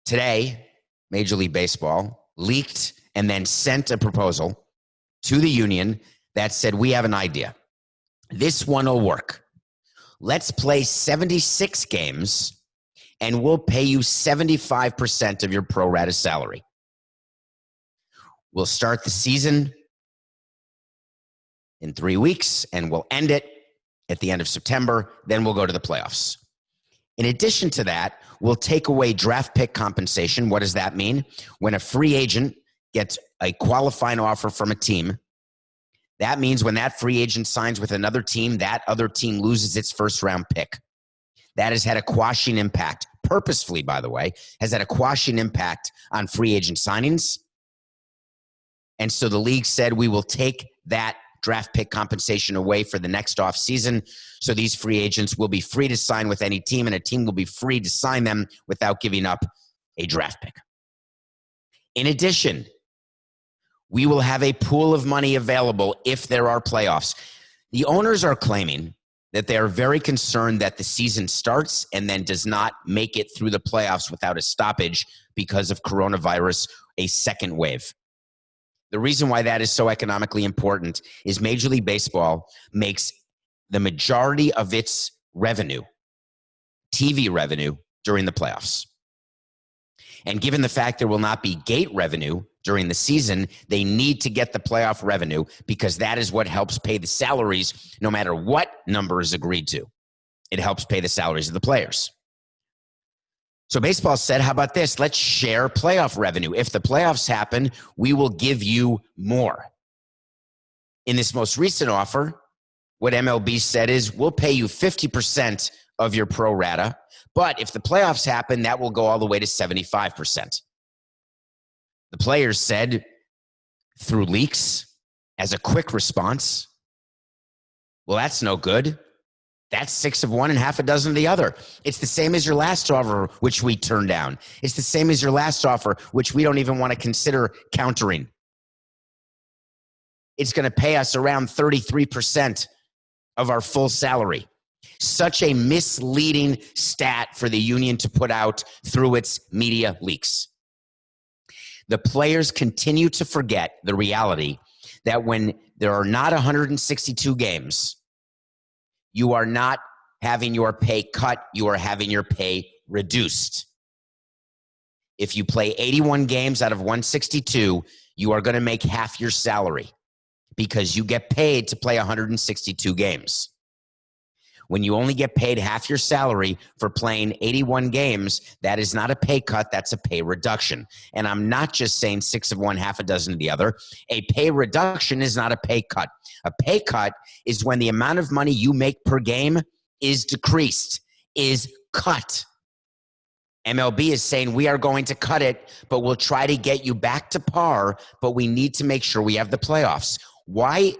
Today, Major League Baseball leaked and then sent a proposal to the union that said, we have an idea. This one will work. Let's play 76 games and we'll pay you 75% of your pro rata salary. We'll start the season in 3 weeks and we'll end it at the end of September. Then we'll go to the playoffs. In addition to that, we'll take away draft pick compensation. What does that mean? When a free agent gets a qualifying offer from a team, that means when that free agent signs with another team, that other team loses its first round pick. That has had a quashing impact, purposefully, by the way, has had a quashing impact on free agent signings. And so the league said, we will take that draft pick compensation away for the next off season. So these free agents will be free to sign with any team, and a team will be free to sign them without giving up a draft pick. In addition, we will have a pool of money available if there are playoffs. The owners are claiming that they are very concerned that the season starts and then does not make it through the playoffs without a stoppage because of coronavirus, a second wave. The reason why that is so economically important is Major League Baseball makes the majority of its revenue, TV revenue, during the playoffs. And given the fact there will not be gate revenue during the season, they need to get the playoff revenue because that is what helps pay the salaries no matter what number is agreed to. It helps pay the salaries of the players. So baseball said, how about this? Let's share playoff revenue. If the playoffs happen, we will give you more. In this most recent offer, what MLB said is, we'll pay you 50% of your pro rata, but if the playoffs happen, that will go all the way to 75%. The players said, through leaks, as a quick response, well, that's no good. That's 6 of one and half a dozen of the other. It's the same as your last offer, which we turned down. It's the same as your last offer, which we don't even want to consider countering. It's going to pay us around 33% of our full salary. Such a misleading stat for the union to put out through its media leaks. The players continue to forget the reality that when there are not 162 games, you are not having your pay cut, you are having your pay reduced. If you play 81 games out of 162, you are going to make half your salary because you get paid to play 162 games. When you only get paid half your salary for playing 81 games, that is not a pay cut, that's a pay reduction. And I'm not just saying 6 of one, half a dozen of the other. A pay reduction is not a pay cut. A pay cut is when the amount of money you make per game is decreased, is cut. MLB is saying we are going to cut it, but we'll try to get you back to par, but we need to make sure we have the playoffs. Why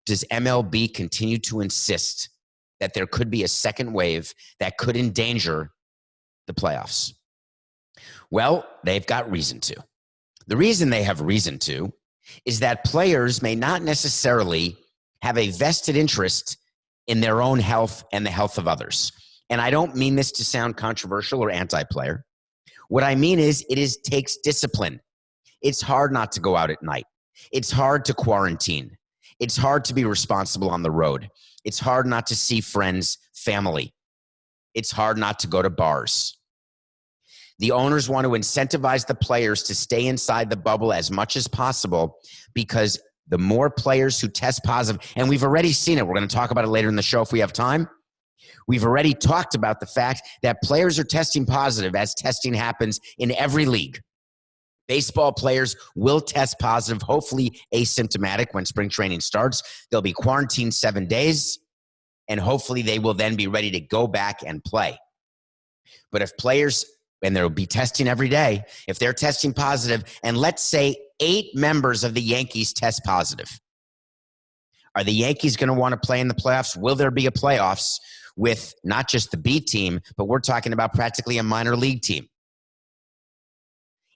does MLB continue to insist that there could be a second wave that could endanger the playoffs? Well, they've got reason to. The reason they have reason to is that players may not necessarily have a vested interest in their own health and the health of others. And I don't mean this to sound controversial or anti-player. What I mean is takes discipline. It's hard not to go out at night. It's hard to quarantine. It's hard to be responsible on the road. It's hard not to see friends, family. It's hard not to go to bars. The owners want to incentivize the players to stay inside the bubble as much as possible because the more players who test positive, and we've already seen it. We're going to talk about it later in the show if we have time. We've already talked about the fact that players are testing positive as testing happens in every league. Baseball players will test positive, hopefully asymptomatic when spring training starts. They'll be quarantined 7 days, and hopefully they will then be ready to go back and play. But if players, and there will be testing every day, if they're testing positive, and let's say 8 members of the Yankees test positive, are the Yankees going to want to play in the playoffs? Will there be a playoffs with not just the B team, but we're talking about practically a minor league team?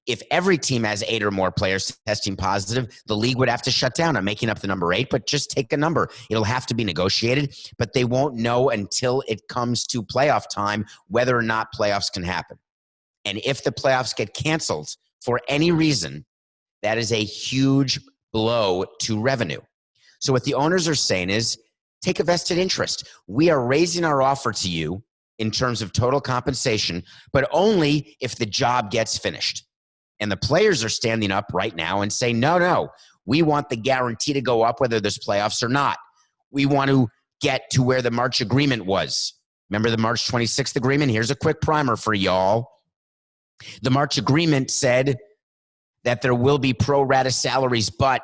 If every team has 8 or more players testing positive, the league would have to shut down. I'm making up the number 8, but just take a number. It'll have to be negotiated, but they won't know until it comes to playoff time whether or not playoffs can happen. And if the playoffs get canceled for any reason, that is a huge blow to revenue. So what the owners are saying is, take a vested interest. We are raising our offer to you in terms of total compensation, but only if the job gets finished. And the players are standing up right now and saying, no, we want the guarantee to go up whether there's playoffs or not. We want to get to where the March agreement was. Remember the March 26th agreement? Here's a quick primer for y'all. The March agreement said that there will be pro rata salaries, but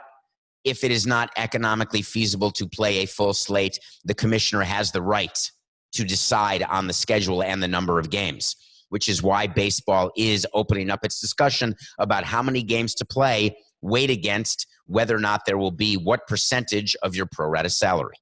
if it is not economically feasible to play a full slate, the commissioner has the right to decide on the schedule and the number of games, which is why baseball is opening up its discussion about how many games to play, weighed against whether or not there will be what percentage of your pro rata salary.